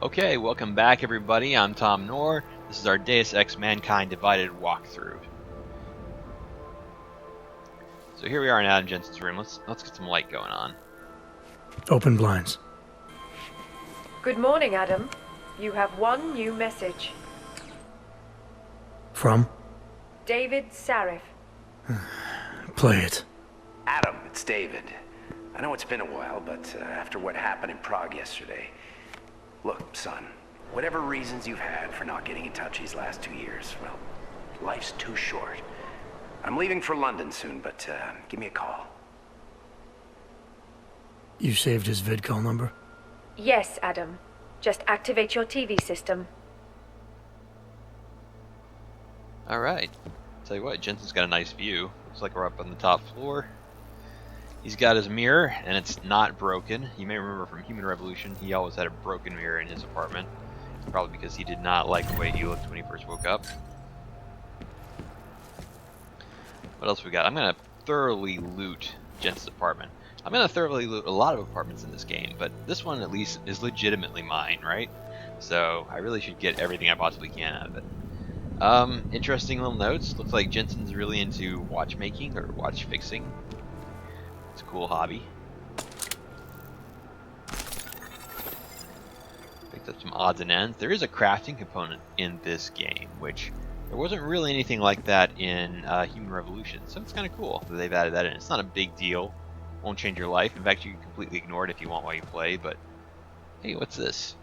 Okay, welcome back everybody. I'm Tom Noor. This is our Deus Ex Mankind Divided walkthrough. So here we are in Adam Jensen's room. Let's get some light going on. Open blinds. Good morning, Adam. You have one new message. From? David Sarif. Play it. Adam, it's David. I know it's been a while, but after what happened in Prague yesterday... Look, son, whatever reasons you've had for not getting in touch these last 2 years, well, life's too short. I'm leaving for London soon, but give me a call. You saved his vid call number? Yes, Adam. Just activate your TV system. Alright. Tell you what, Jensen's got a nice view. Looks like we're up on the top floor. He's got his mirror, and it's not broken. You may remember from Human Revolution, he always had a broken mirror in his apartment. Probably because he did not like the way he looked when he first woke up. What else we got? I'm going to thoroughly loot Jensen's apartment. I'm going to thoroughly loot a lot of apartments in this game, but this one at least is legitimately mine, right? So I really should get everything I possibly can out of it. Interesting little notes. Looks like Jensen's really into watchmaking or watch fixing. It's a cool hobby. Picked up some odds and ends. There is a crafting component in this game, which there wasn't really anything like that in Human Revolution, so it's kind of cool that they've added that in. It's not a big deal. Won't change your life. In fact, you can completely ignore it if you want while you play, but hey, what's this?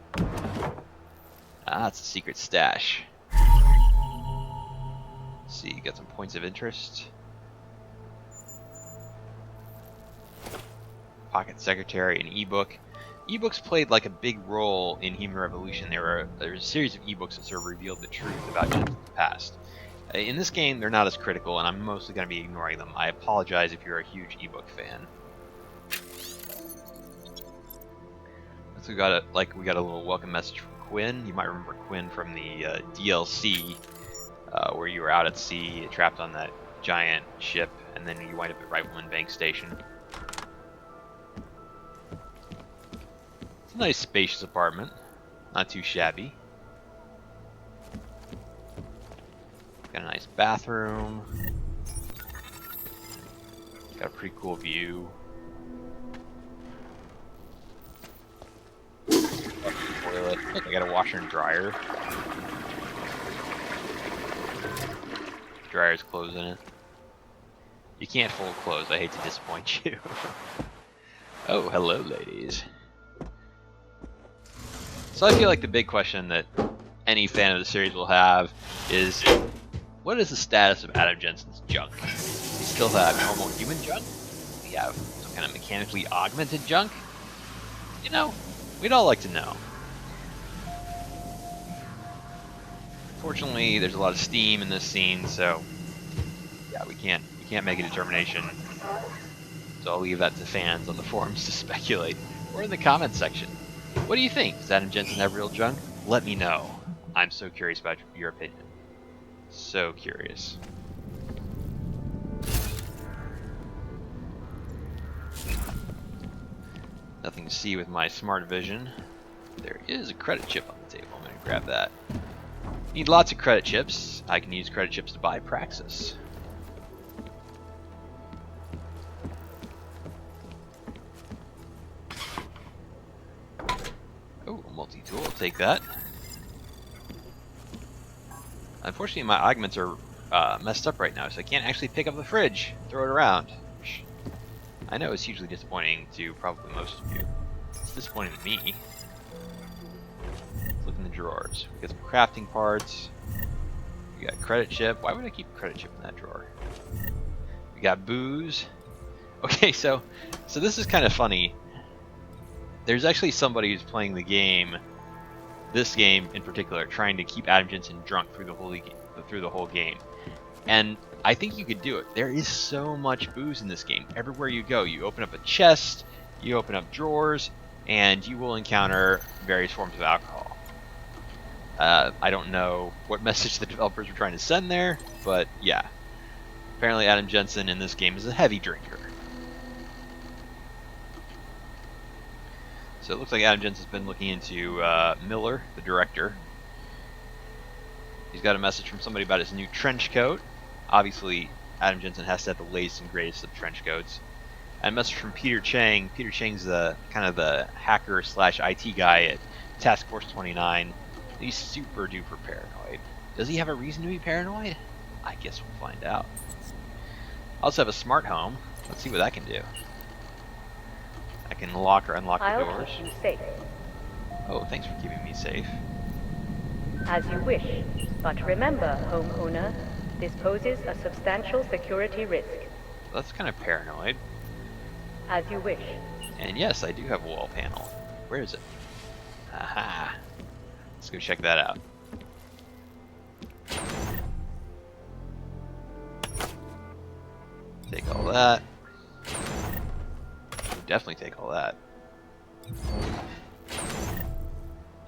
Ah, it's a secret stash. Let's see, you got some points of interest. Pocket Secretary, an ebook. Ebooks played like a big role in Human Revolution. There's a series of ebooks that sort of revealed the truth about Jensen's past. In this game, they're not as critical, and I'm mostly going to be ignoring them. I apologize if you're a huge ebook fan. So we got a little welcome message from Quinn. You might remember Quinn from the DLC, where you were out at sea, trapped on that giant ship, and then you wind up at Rifleman Bank Station. Nice spacious apartment, not too shabby. Got a nice bathroom. Got a pretty cool view. Toilet. Look, I got a washer and dryer. Dryer's clothes in it. You can't fold clothes. I hate to disappoint you. Oh, hello, ladies. So I feel like the big question that any fan of the series will have is, what is the status of Adam Jensen's junk? Do we still have normal human junk? Do we have some kind of mechanically augmented junk? You know, we'd all like to know. Fortunately, there's a lot of steam in this scene, so yeah, we can't make a determination. So I'll leave that to fans on the forums to speculate, or in the comments section. What do you think? Does Adam Jensen have real junk? Let me know. I'm so curious about your opinion. So curious. Nothing to see with my smart vision. There is a credit chip on the table. I'm going to grab that. Need lots of credit chips. I can use credit chips to buy Praxis. Oh, multi-tool, I'll take that. Unfortunately, my augments are messed up right now, so I can't actually pick up the fridge, throw it around. Which I know is hugely disappointing to probably most of you. It's disappointing to me. Let's look in the drawers. We got some crafting parts. We got a credit chip. Why would I keep a credit chip in that drawer? We got booze. Okay, so this is kind of funny. There's actually somebody who's playing the game, this game in particular, trying to keep Adam Jensen drunk through the whole game. And I think you could do it. There is so much booze in this game. Everywhere you go, you open up a chest, you open up drawers, and you will encounter various forms of alcohol. I don't know what message the developers were trying to send there, but yeah. Apparently Adam Jensen in this game is a heavy drinker. So it looks like Adam Jensen's been looking into Miller, the director. He's got a message from somebody about his new trench coat. Obviously, Adam Jensen has to have the latest and greatest of trench coats. And a message from Peter Chang. Peter Chang's the kind of the hacker slash IT guy at Task Force 29. He's super duper paranoid. Does he have a reason to be paranoid? I guess we'll find out. I also have a smart home. Let's see what that can do. I can lock or unlock the I'll doors. keep you safe. Oh, thanks for keeping me safe. As you wish. But remember, homeowner, this poses a substantial security risk. That's kind of paranoid. As you wish. And yes, I do have a wall panel. Where is it? Aha. Let's go check that out. Take all that. Definitely take all that.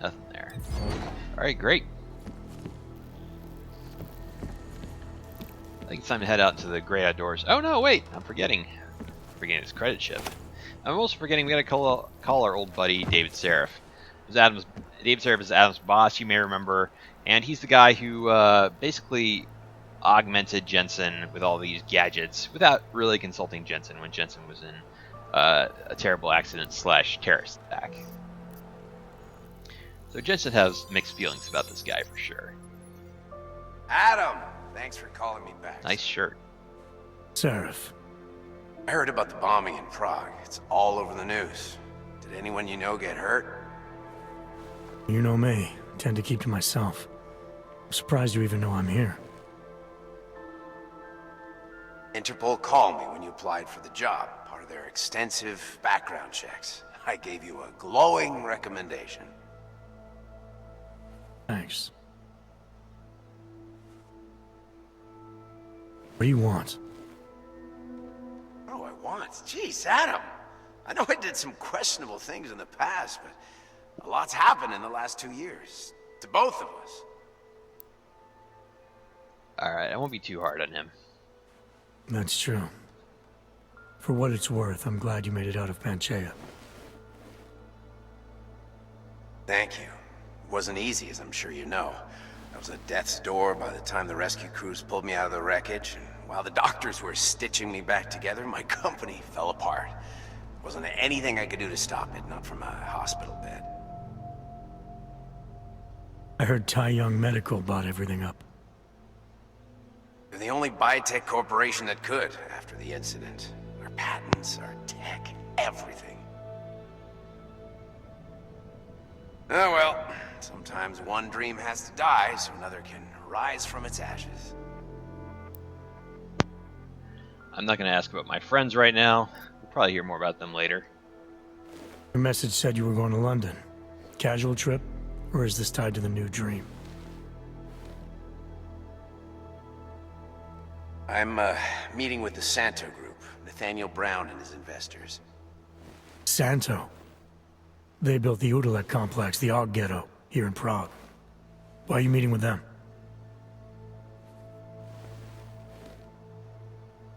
Nothing there. Alright, great. I think it's time to head out into the great outdoors. Oh no, wait! I'm forgetting. Forgetting his credit chip. I'm also forgetting we gotta call our old buddy David Sarif. David Sarif is Adam's boss, you may remember, and he's the guy who basically augmented Jensen with all these gadgets without really consulting Jensen when Jensen was in a terrible accident slash terrorist attack. So Jensen has mixed feelings about this guy for sure. Adam, thanks for calling me back. Nice shirt. Sarif. I heard about the bombing in Prague. It's all over the news. Did anyone you know get hurt? You know me. I tend to keep to myself. I'm surprised you even know I'm here. Interpol called me when you applied for the job, part of their extensive background checks. I gave you a glowing recommendation. Thanks. What do you want? What do I want? Jeez, Adam. I know I did some questionable things in the past, but a lot's happened in the last 2 years. To both of us. Alright, I won't be too hard on him. That's true. For what it's worth, I'm glad you made it out of Panchaea. Thank you. It wasn't easy, as I'm sure you know. I was at death's door by the time the rescue crews pulled me out of the wreckage, and while the doctors were stitching me back together, my company fell apart. Wasn't anything I could do to stop it, not from a hospital bed. I heard Tai Young Medical bought everything up. They're the only biotech corporation that could after the incident. Our patents, our tech, everything. Oh well, sometimes one dream has to die so another can rise from its ashes. I'm not going to ask about my friends right now. We'll probably hear more about them later. Your message said you were going to London. Casual trip? Or is this tied to the new dream? I'm meeting with the Santo Group, Nathaniel Brown and his investors. Santo? They built the Udalek complex, the Aug ghetto, here in Prague. Why are you meeting with them?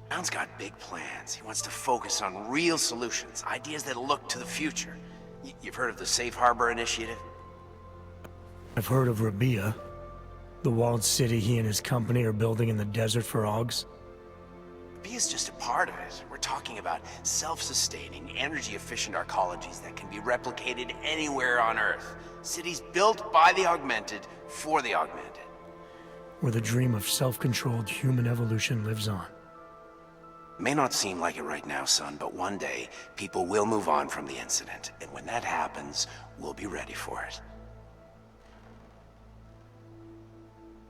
Brown's got big plans. He wants to focus on real solutions, ideas that look to the future. You've heard of the Safe Harbor Initiative? I've heard of Rabia, the walled city he and his company are building in the desert for Augs. Rabia's just a part of it. We're talking about self-sustaining, energy-efficient arcologies that can be replicated anywhere on Earth. Cities built by the augmented, for the augmented. Where the dream of self-controlled human evolution lives on. May not seem like it right now, son, but one day, people will move on from the incident. And when that happens, we'll be ready for it.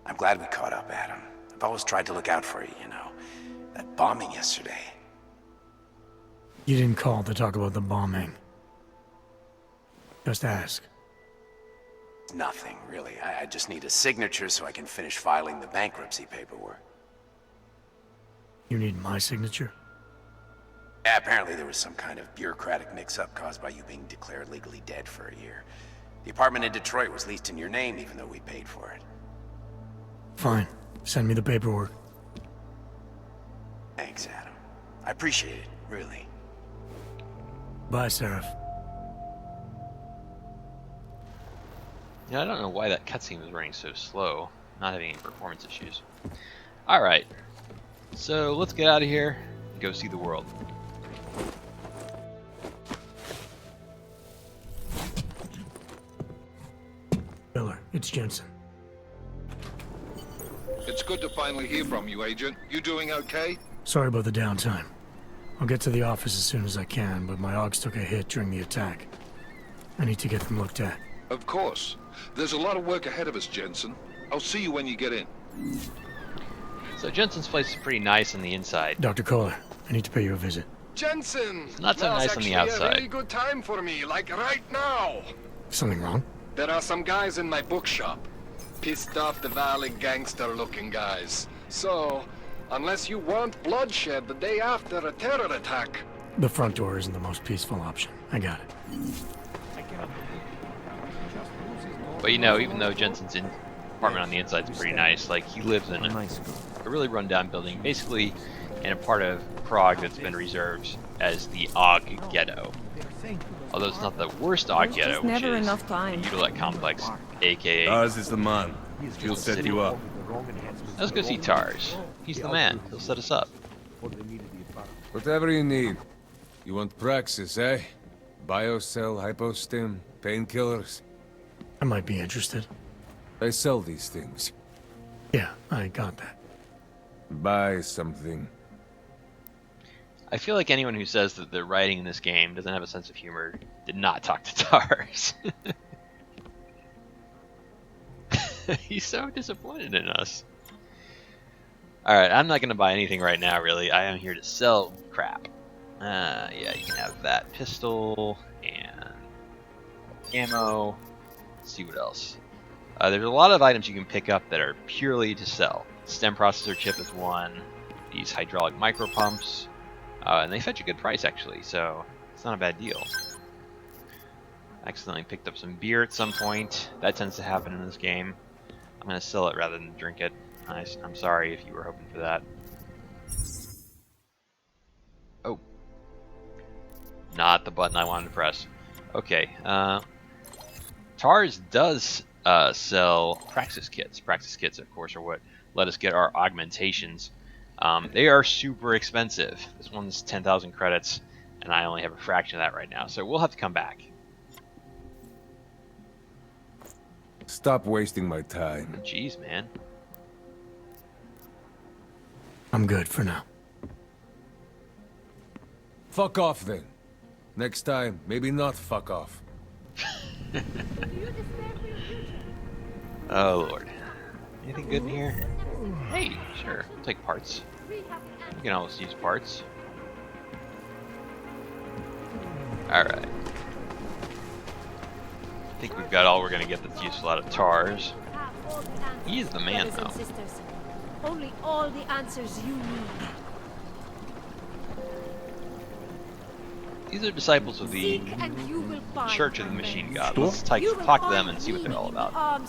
I'm glad we caught up, Adam. I've always tried to look out for you, you know. That bombing yesterday. You didn't call to talk about the bombing. Just ask. Nothing, really. I just need a signature so I can finish filing the bankruptcy paperwork. You need my signature? Yeah, apparently there was some kind of bureaucratic mix-up caused by you being declared legally dead for a year. The apartment in Detroit was leased in your name even though we paid for it. Fine. Send me the paperwork. Thanks, Adam. I appreciate it, really. Bye, Sarif. You know, I don't know why that cutscene was running so slow. Not having any performance issues. Alright. So let's get out of here and go see the world. Miller, it's Jensen. It's good to finally hear from you, Agent. You doing okay? Sorry about the downtime. I'll get to the office as soon as I can, but my augs took a hit during the attack. I need to get them looked at. Of course. There's a lot of work ahead of us, Jensen. I'll see you when you get in. So Jensen's place is pretty nice on the inside. Dr. Kohler, I need to pay you a visit. Jensen! Not so Now's nice on the actually outside. a really good time for me, like right now. Something wrong? There are some guys in my bookshop. Pissed off the valley gangster-looking guys. So, unless you want bloodshed the day after a terror attack... The front door isn't the most peaceful option. I got it. But you know, even though Jensen's apartment on the inside is pretty nice, like he lives in a really rundown building, basically in a part of Prague that's been reserved as the Aug ghetto. Although it's not the worst Aug ghetto, which is the Utilette complex, aka Ours is the man. He'll set City. you up. Let's go see Tars. He's the man. He'll set us up. Whatever you need. You want praxis, eh? Biocell, hypostim, painkillers. I might be interested. They sell these things. Yeah, I got that. Buy something. I feel like anyone who says that the writing in this game doesn't have a sense of humor did not talk to Tars. He's so disappointed in us. Alright, I'm not going to buy anything right now, really. I am here to sell crap. Yeah, you can have that pistol and ammo. Let's see what else. There's a lot of items you can pick up that are purely to sell. Stem processor chip is one. These hydraulic micro pumps. And they fetch a good price, actually, so it's not a bad deal. Accidentally picked up some beer at some point. That tends to happen in this game. I'm going to sell it rather than drink it. I'm sorry if you were hoping for that. Oh. Not the button I wanted to press. Okay. Tars does sell Praxis kits. Praxis kits, of course, are what let us get our augmentations. They are super expensive. This one's 10,000 credits, and I only have a fraction of that right now, so we'll have to come back. Stop wasting my time. Jeez, man. I'm good for now. Fuck off then. Next time, maybe not fuck off. Oh, Lord. Anything good in here? Hey, sure. We'll take parts. We can always use parts. Alright. I think we've got all we're going to get that's useful out of Tars. He is the man, though. Only all the answers you need. These are disciples of the Church of the Machine God. Let's talk to them and see what they're all about.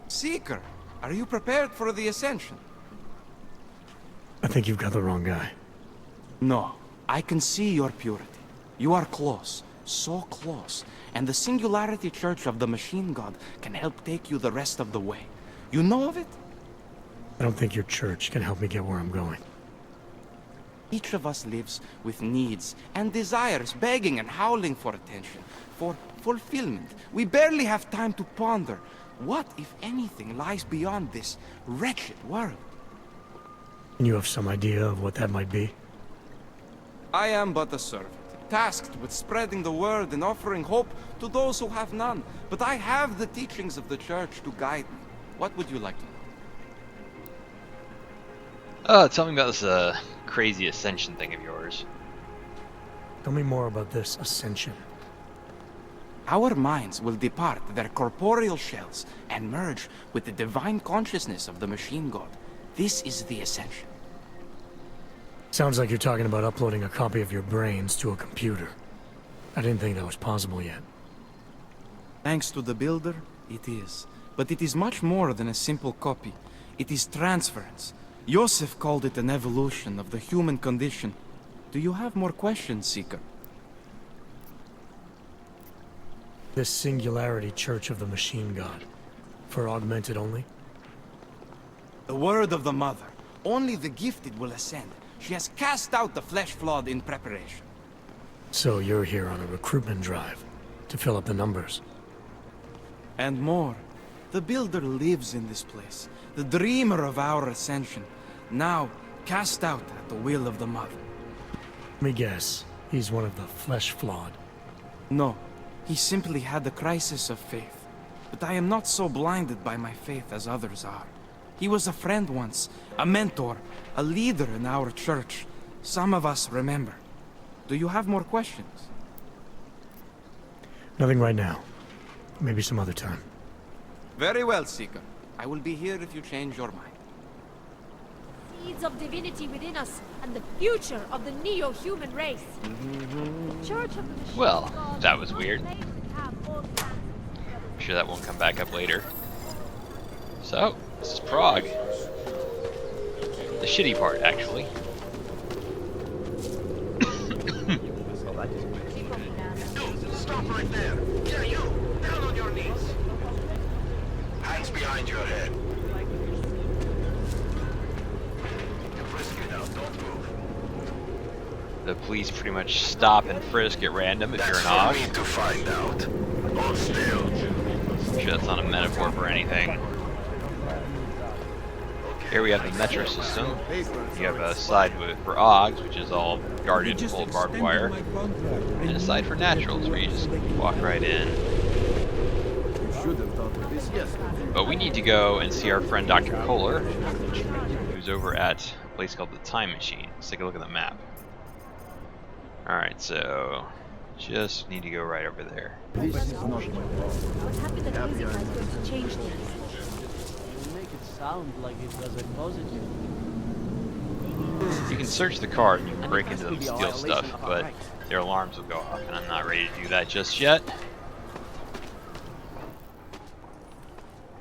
Seeker, are you prepared for the ascension? I think you've got the wrong guy. No, I can see your purity. You are close, so close, and the Singularity Church of the Machine God can help take you the rest of the way. You know of it? I don't think your church can help me get where I'm going. Each of us lives with needs and desires, begging and howling for attention, for fulfillment. We barely have time to ponder what, if anything, lies beyond this wretched world. And you have some idea of what that might be? I am but a servant, tasked with spreading the word and offering hope to those who have none. But I have the teachings of the church to guide me. What would you like to know? Tell me about this crazy ascension thing of yours. Tell me more about this ascension. Our minds will depart their corporeal shells and merge with the divine consciousness of the machine god. This is the ascension. Sounds like you're talking about uploading a copy of your brains to a computer. I didn't think that was possible yet. Thanks to the builder, it is. But it is much more than a simple copy. It is transference. Joseph called it an evolution of the human condition. Do you have more questions, Seeker? This Singularity Church of the Machine God. For augmented only? The word of the Mother. Only the gifted will ascend. She has cast out the flesh-flawed in preparation. So you're here on a recruitment drive, to fill up the numbers. And more. The Builder lives in this place. The dreamer of our ascension. Now, cast out at the will of the Mother. Let me guess, he's one of the flesh-flawed. No, he simply had a crisis of faith. But I am not so blinded by my faith as others are. He was a friend once, a mentor, a leader in our church. Some of us remember. Do you have more questions? Nothing right now. Maybe some other time. Very well, Seeker. I will be here if you change your mind. Seeds of divinity within us, and the future of the neo-human race. The Church of the Machine Well, God that was will weird. not claim to have all the answers. I'm sure that won't come back up later. So, this is Prague. The shitty part, actually. Stop right there. Yeah, you. Down on your knees. Hands behind your head. You're frisky now. Don't move. The police pretty much stop and frisk at random if you're an That's for aug. me to find out. Hold still. I'm sure that's not a metaphor for anything. Here we have the metro system. You have a side for augs, which is all guarded and full of barbed wire. And a side for naturals, where you just walk right in. But we need to go and see our friend Dr. Kohler, who's over at a place called the Time Machine. Let's take a look at the map. Alright, so just need to go right over there. I was happy that music was going to change things. Make it sound like it was a positive. You can search the car and you can break into them and steal stuff, but their alarms will go off, and I'm not ready to do that just yet.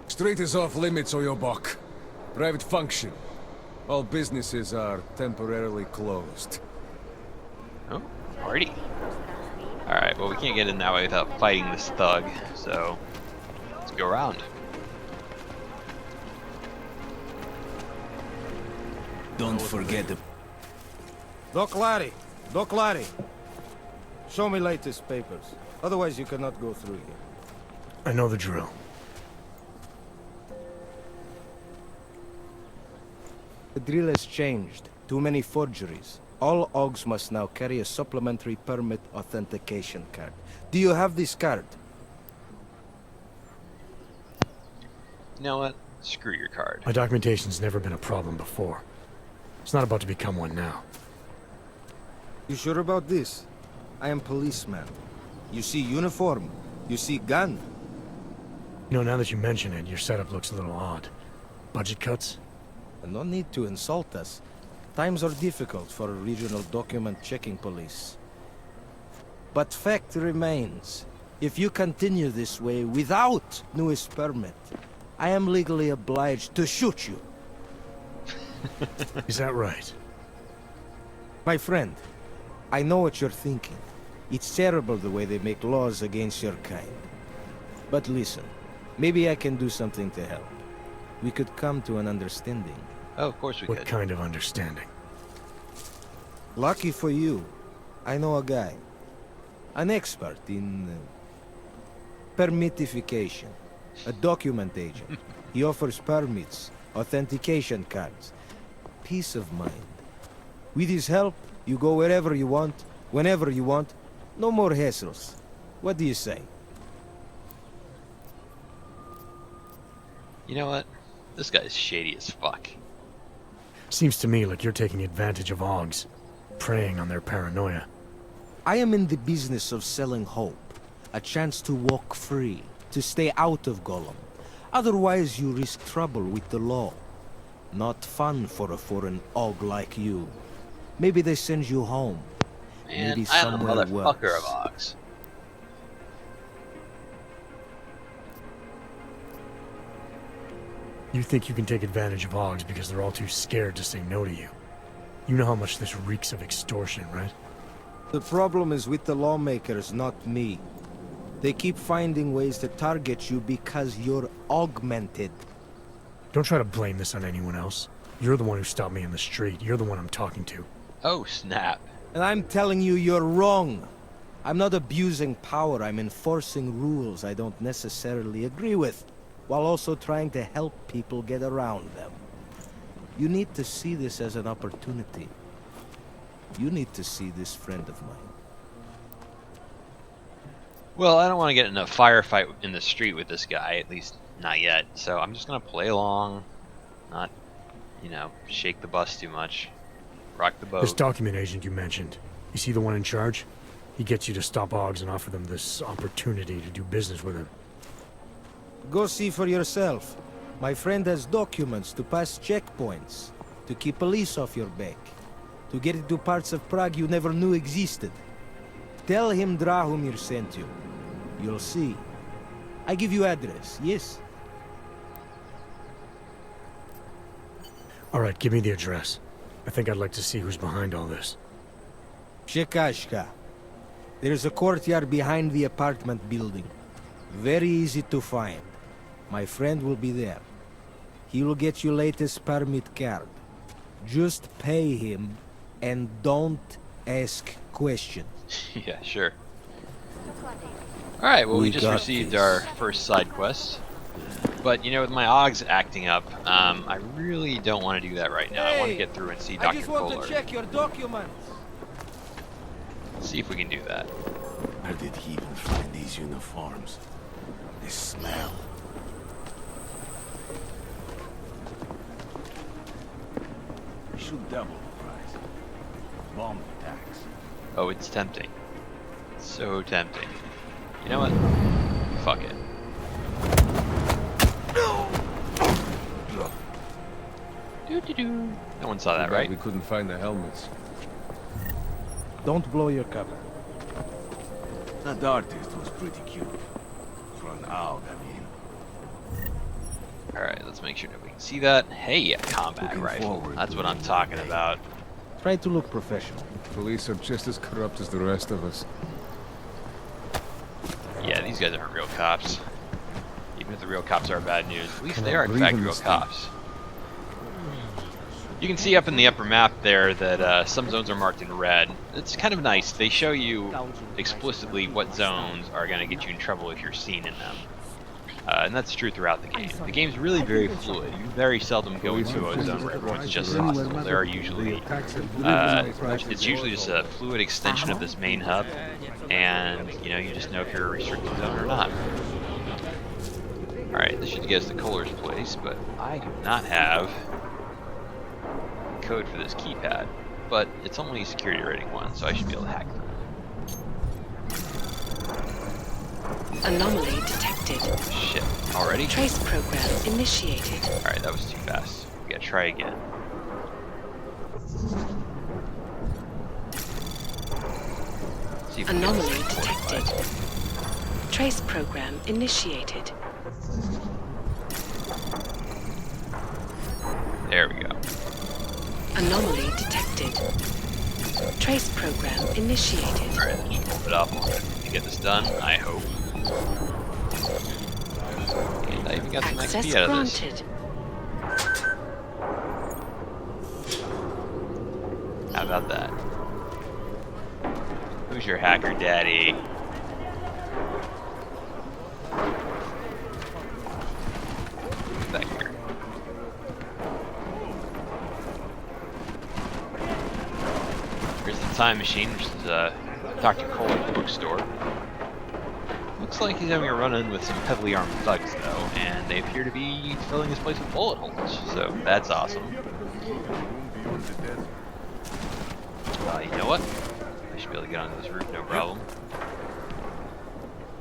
Street is off limits, Oyobok. Private function. All businesses are temporarily closed. Oh, alrighty. Alright, well we can't get in that way without fighting this thug, so let's go around. Don't forget the... Doc Larry! Doc Larry! Show me latest papers. Otherwise you cannot go through here. I know the drill. The drill has changed. Too many forgeries. All augs must now carry a supplementary permit authentication card. Do you have this card? You know what? Screw your card. My documentation's never been a problem before. It's not about to become one now. You sure about this? I am policeman. You see uniform. You see gun. You know, now that you mention it, your setup looks a little odd. Budget cuts? No need to insult us. Times are difficult for a regional document checking police. But fact remains, if you continue this way without newest permit, I am legally obliged to shoot you. Is that right? My friend, I know what you're thinking. It's terrible the way they make laws against your kind. But listen, maybe I can do something to help. We could come to an understanding. Oh, of course we could. What kind of understanding? Lucky for you, I know a guy. An expert in... permitification. A document agent. He offers permits, authentication cards. Peace of mind. With his help, you go wherever you want, whenever you want. No more hassles. What do you say? You know what? This guy's shady as fuck. Seems to me like you're taking advantage of augs, preying on their paranoia. I am in the business of selling hope. A chance to walk free, to stay out of Gollum. Otherwise you risk trouble with the law. Not fun for a foreign aug like you. Maybe they send you home. Man, Maybe I am a somewhere motherfucker worse. of augs. You think you can take advantage of augs because they're all too scared to say no to you. You know how much this reeks of extortion, right? The problem is with the lawmakers, not me. They keep finding ways to target you because you're augmented. Don't try to blame this on anyone else. You're the one who stopped me in the street. You're the one I'm talking to. Oh, snap. And I'm telling you, you're wrong. I'm not abusing power. I'm enforcing rules I don't necessarily agree with, while also trying to help people get around them. You need to see this as an opportunity. You need to see this friend of mine. Well, I don't want to get in a firefight in the street with this guy, at least not yet. So I'm just going to play along, not, you know, shake the bus too much. Rock the boat. This document agent you mentioned, you see the one in charge? He gets you to stop augs and offer them this opportunity to do business with him. Go see for yourself. My friend has documents to pass checkpoints, to keep police off your back, to get into parts of Prague you never knew existed. Tell him Drahomir sent you. You'll see. I give you address, yes? Alright, give me the address. I think I'd like to see who's behind all this. Chekashka. There's a courtyard behind the apartment building. Very easy to find. My friend will be there. He will get you latest permit card. Just pay him and don't ask questions. Yeah, sure. Alright, well, we just received our first side quest. But, you know, with my augs acting up, I really don't want to do that right now. I want to get through and see Dr. I just want Kohler. to check your documents. See if we can do that. Where did he even find these uniforms? They smell. We should double the price. Bomb attacks. Oh, it's tempting. So tempting. You know what? Fuck it. Doo-doo-doo. No one saw that, right? We couldn't find the helmets. Don't blow your cover. That artist was pretty cute. For an aug, I mean. Alright, let's make sure that we can see that. Hey, a combat Looking rifle. forward That's to what I'm it. talking about. Try to look professional. Police are just as corrupt as the rest of us. Yeah, these guys aren't real cops. Even if the real cops are bad news, at least Come they on, are in believe fact in real this thing. cops. You can see up in the upper map there that some zones are marked in red. It's kind of nice. They show you explicitly what zones are going to get you in trouble if you're seen in them. And that's true throughout the game. The game's really very fluid. You very seldom go into a zone where everyone's just hostile. There are usually, it's usually just a fluid extension of this main hub, and you know, you just know if you're a restricted zone or not. Alright, this should get us to Kohler's place, but I do not have code for this keypad, but it's only security rating 1, so I should be able to hack through it. Anomaly detected. Shit, already? Trace program initiated. Alright, that was too fast. We gotta try again. See if we can Anomaly get this detected. fortified. Trace program initiated. There we go. Anomaly detected. Trace program initiated. Alright, let's just move it up to get this done, I hope. And I even got some Access XP out of this. granted. How about that? Who's your hacker daddy? Back here. Here's the time machine, which is Dr. Kohler's bookstore. Looks like he's having a run-in with some heavily armed thugs, though, and they appear to be filling his place with bullet holes, so that's awesome. You know what? I should be able to get onto this roof, no problem.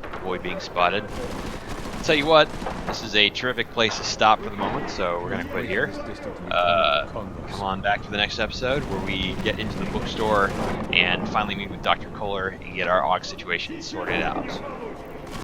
Avoid being spotted. I'll tell you what, this is a terrific place to stop for the moment, so we're going to quit here. Come on back to the next episode where we get into the bookstore and finally meet with Dr. Kohler and get our AUG situation sorted out.